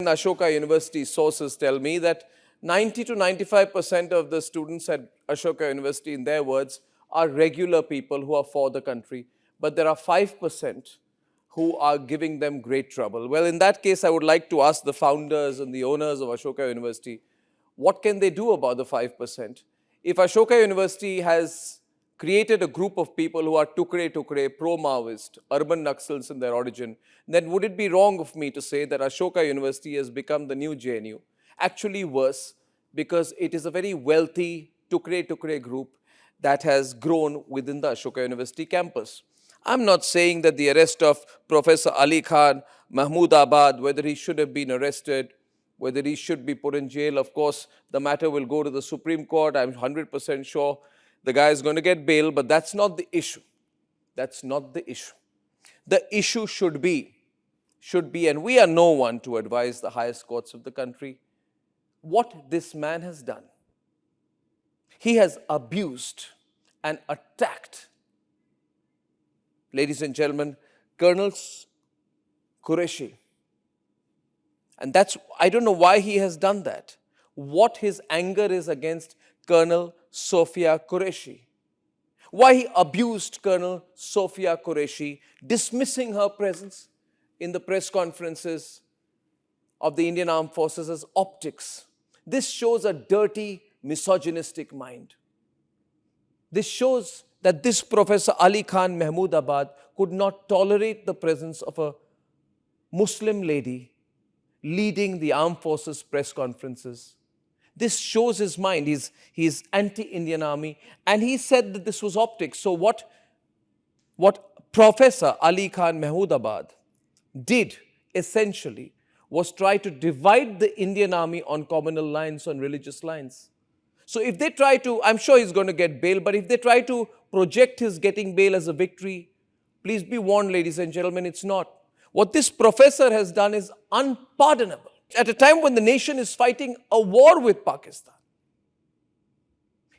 Ashoka University sources tell me that 90 to 95% of the students at Ashoka University, in their words, are regular people who are for the country. But there are 5% who are giving them great trouble. Well, in that case, I would like to ask the founders and the owners of Ashoka University, what can they do about the 5%? If Ashoka University has created a group of people who are tukre, pro-Maoist, urban Naxals in their origin, then would it be wrong of me to say that Ashoka University has become the new JNU? Actually worse, because it is a very wealthy tukre group that has grown within the Ashoka University campus. I'm not saying that the arrest of Professor Ali Khan, Mahmoodabad, whether he should have been arrested, whether he should be put in jail. Of course, the matter will go to the Supreme Court. I'm 100% sure the guy is going to get bail, but that's not the issue. That's not the issue. The issue should be, and we are no one to advise the highest courts of the country, what this man has done. He has abused and attacked, ladies and gentlemen, Colonel Qureshi. And I don't know why he has done that. What his anger is against Colonel Sofiya Qureshi. Why he abused Colonel Sofiya Qureshi, dismissing her presence in the press conferences of the Indian Armed Forces as optics. This shows a dirty, misogynistic mind. This shows that this Professor Ali Khan Mahmoodabad could not tolerate the presence of a Muslim lady leading the armed forces press conferences. This shows his mind. He's anti-Indian army, and he said that this was optics. So what Professor Ali Khan Mahmoodabad did essentially was try to divide the Indian army on communal lines, on religious lines. So if they try to, I'm sure he's going to get bail, but if they try to project his getting bail as a victory, please be warned, ladies and gentlemen, it's not. What this professor has done is unpardonable. At a time when the nation is fighting a war with Pakistan,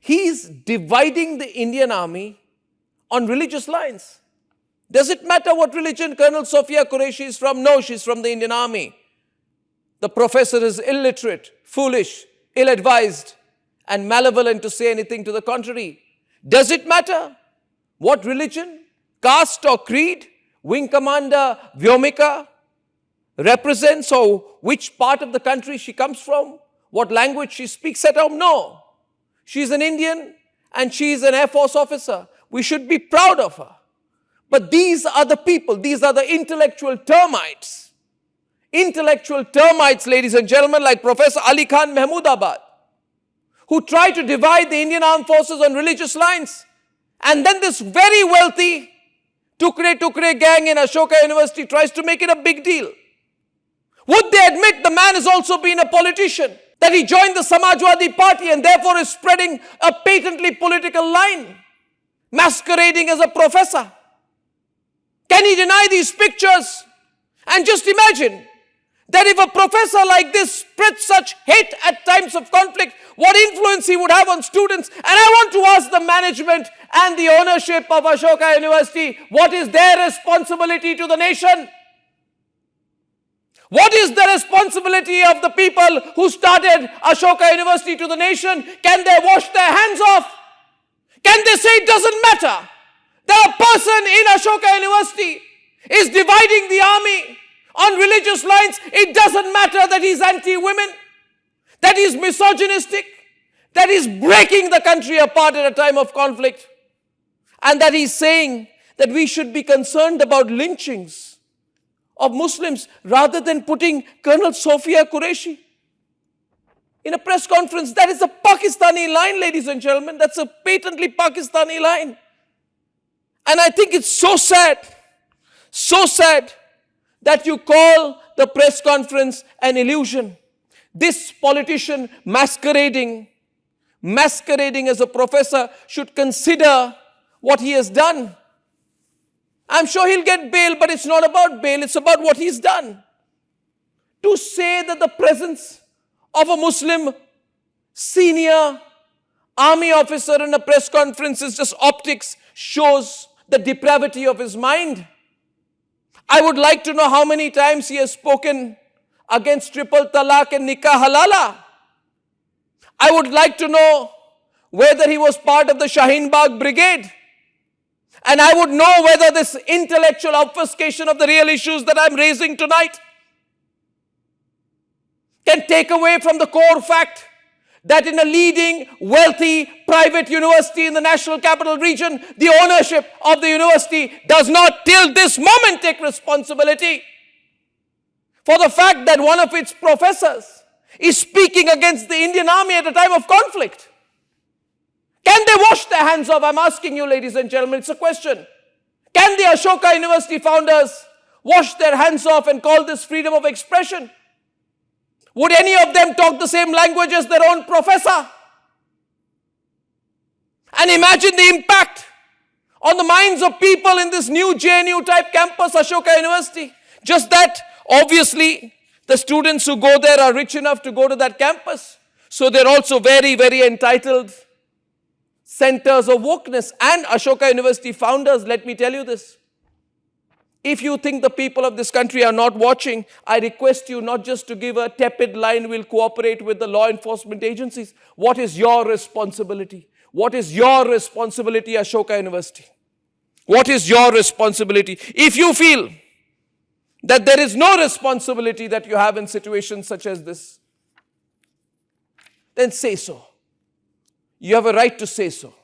he's dividing the Indian army on religious lines. Does it matter what religion Colonel Sofiya Qureshi is from? No, she's from the Indian army. The professor is illiterate, foolish, ill-advised, and malevolent to say anything to the contrary. Does it matter what religion, caste or creed Wing Commander Vyomika represents, or which part of the country she comes from, what language she speaks at home? No. She's an Indian and she's an Air Force officer. We should be proud of her. But these are the people, these are the intellectual termites. Intellectual termites, ladies and gentlemen, like Professor Ali Khan Mahmoodabad, who try to divide the Indian Armed Forces on religious lines. And then this very wealthy tukre gang in Ashoka University tries to make it a big deal. Would they admit the man has also been a politician? That he joined the Samajwadi Party and therefore is spreading a patently political line, masquerading as a professor? Can he deny these pictures? And just imagine that if a professor like this spreads such hate at times of conflict, what influence he would have on students. And I want to ask the management and the ownership of Ashoka University, what is their responsibility to the nation? What is the responsibility of the people who started Ashoka University to the nation? Can they wash their hands off? Can they say it doesn't matter that a person in Ashoka University is dividing the army on religious lines? It doesn't matter that he's anti-women, that he's misogynistic, that he's breaking the country apart at a time of conflict, and that he's saying that we should be concerned about lynchings of Muslims rather than putting Colonel Sofiya Qureshi in a press conference. That is a Pakistani line, ladies and gentlemen. That's a patently Pakistani line. And I think it's so sad that you call the press conference an illusion. This politician masquerading as a professor should consider what he has done. I'm sure he'll get bail, but it's not about bail, it's about what he's done. To say that the presence of a Muslim senior army officer in a press conference is just optics shows the depravity of his mind. I would like to know how many times he has spoken against triple talaq and nikah halala. I would like to know whether he was part of the Shaheen Bagh brigade. And I would know whether this intellectual obfuscation of the real issues that I'm raising tonight can take away from the core fact that in a leading, wealthy, private university in the National Capital Region, the ownership of the university does not till this moment take responsibility for the fact that one of its professors is speaking against the Indian Army at a time of conflict. Can they wash their hands off? I'm asking you, ladies and gentlemen, it's a question. Can the Ashoka University founders wash their hands off and call this freedom of expression? Would any of them talk the same language as their own professor? And imagine the impact on the minds of people in this new JNU type campus, Ashoka University. Just that, obviously, the students who go there are rich enough to go to that campus. So they're also very, very entitled centers of wokeness. And Ashoka University founders, let me tell you this. If you think the people of this country are not watching, I request you not just to give a tepid line, we'll cooperate with the law enforcement agencies. What is your responsibility? What is your responsibility, Ashoka University? What is your responsibility? If you feel that there is no responsibility that you have in situations such as this, then say so. You have a right to say so.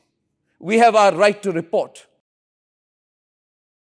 We have our right to report.